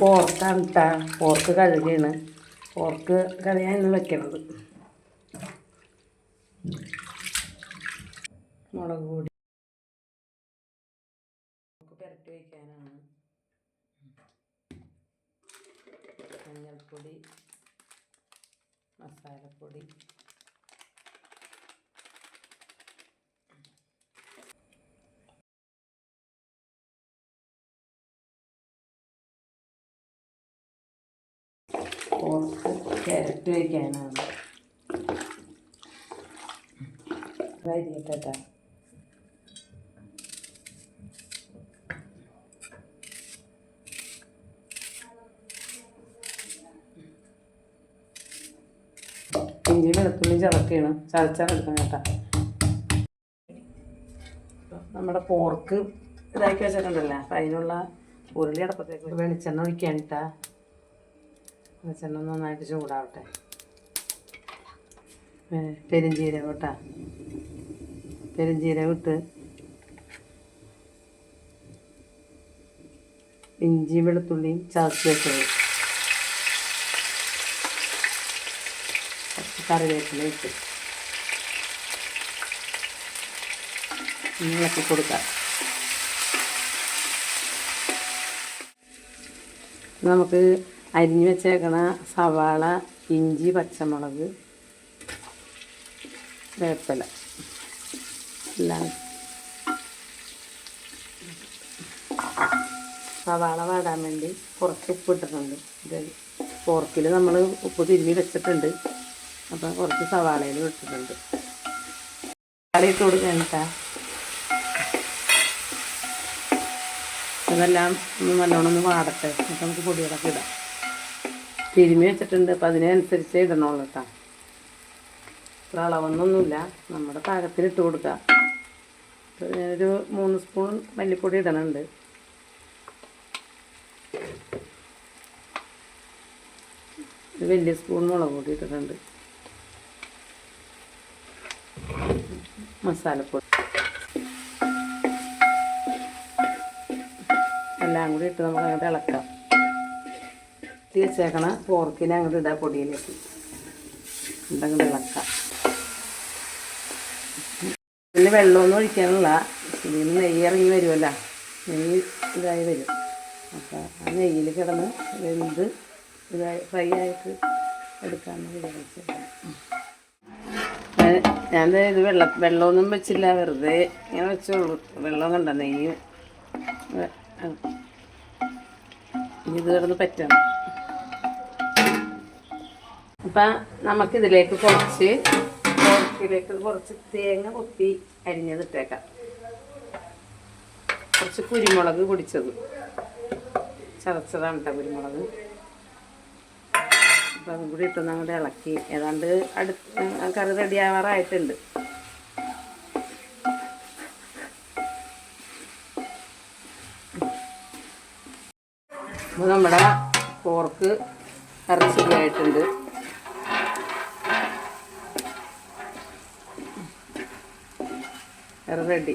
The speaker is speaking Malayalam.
പോർക്കാണ് കേട്ടോ. പോർക്ക് കഴുകിയാണ്. പോർക്ക് കറിയാണ് ഇന്ന് വെക്കണത്. മുളക് പൊടി പുരട്ടി വയ്ക്കാനാണ്. മഞ്ഞൾപ്പൊടി, മസാലപ്പൊടി, പോർക്ക് പുരട്ടി വയ്ക്കാനാണ്. അരിയട്ടെ. ഇഞ്ചി വെളുത്തുള്ളി ചതച്ചെടുക്കണം കേട്ടോ. നമ്മുടെ പോർക്ക് ഇതാക്കി വെച്ചിട്ടുണ്ടല്ലോ. അപ്പം അതിനുള്ള ഉരുളി അടപ്പത്തേക്ക് വെളിച്ചെണ്ണ ഒഴിക്കാനിട്ടാ. വെളിച്ചെണ്ണ നന്നായിട്ട് ചൂടാവട്ടെ. പെരുംജീരകം കേട്ടോ. പെരുംജീരകം ഇട്ട് ഇഞ്ചി വെളുത്തുള്ളിയും ചതച്ച് വെച്ചത്, കറിവേപ്പില ഇട്ട് ഇളക്കി കൊടുക്കാം. നമുക്ക് അരിഞ്ഞു വെച്ചേക്കണ സവാള, ഇഞ്ചി, പച്ചമുളക്, വേപ്പില എല്ലാം. സവാള വാടാൻ വേണ്ടി കുറച്ച് ഉപ്പ് ഇട്ടിട്ടുണ്ട്. ഇത് പോർക്കിൽ നമ്മൾ ഉപ്പ് തിരുമ്മി വെച്ചിട്ടുണ്ട്. അപ്പം കുറച്ച് സവാളയിൽ ഇട്ടിട്ടുണ്ട്. സവാള ഇട്ട് കൊടുക്കാനിട്ടാ. അതെല്ലാം നല്ലോണം ഒന്ന് വാടട്ടെ. എന്നിട്ട് നമുക്ക് പൊടികളൊക്കെ ഇടാം. തിരുമ്മി വെച്ചിട്ടുണ്ട്. അപ്പം അതിനനുസരിച്ച് ഇടണുള്ളൂ കേട്ടോ. ഇത്ര അളവൊന്നുമില്ല. നമ്മുടെ പാകത്തിന് ഇട്ട് കൊടുക്കാം. ഞാനൊരു 3 സ്പൂൺ മല്ലിപ്പൊടി ഇടണുണ്ട്. ഒരു വലിയ സ്പൂൺ മുളക് പൊടി ഇട്ടിട്ടുണ്ട്. മസാലപ്പൊടി എല്ലാം കൂടി ഇട്ട് നമുക്ക് അങ്ങോട്ട് ഇളക്കാം. തീർച്ചയാക്കണ പോർക്കിനെ അങ്ങോട്ട് ഇടാം. പൊടിയിലേക്ക് ഇതങ്ങോട്ട് ഇളക്കാം. ഇതിന് വെള്ളമൊന്നും ഒഴിക്കാനുള്ള. ഇതിൽ നിന്ന് നെയ്യ് ഇറങ്ങി വരുമല്ലോ. നെയ്യ് ഇതായി വരും. അപ്പോൾ ആ നെയ്യിൽ കിടന്ന് വെന്ത് ഇതായി ഫ്രൈ ആയിട്ട് എടുക്കാമെന്ന് വിചാരിച്ചത്. ഞാൻ ഇത് വെള്ളമൊന്നും വെച്ചില്ല. വെറുതെ ഇങ്ങനെ വെച്ചോളൂ. വെള്ളം കണ്ട നെയ്യ് ഇത് കിടന്ന് പറ്റണം. അപ്പം നമുക്കിതിലേക്ക് കുറച്ച് തേങ്ങ കൊത്തി അരിഞ്ഞതിട്ടേക്കാം. കുറച്ച് കുരുമുളക് പൊടിച്ചത് ചതച്ചതാണ് കേട്ടോ കുരുമുളക്. അപ്പം അതും കൂടി ഇട്ടൊന്ന് അങ്ങോട്ട് ഇളക്കി. ഏതാണ്ട് കറി റെഡിയാവാറായിട്ടുണ്ട്. അപ്പോൾ നമ്മുടെ പോർക്ക് റെഡിയായിട്ടുണ്ട്. റെഡി.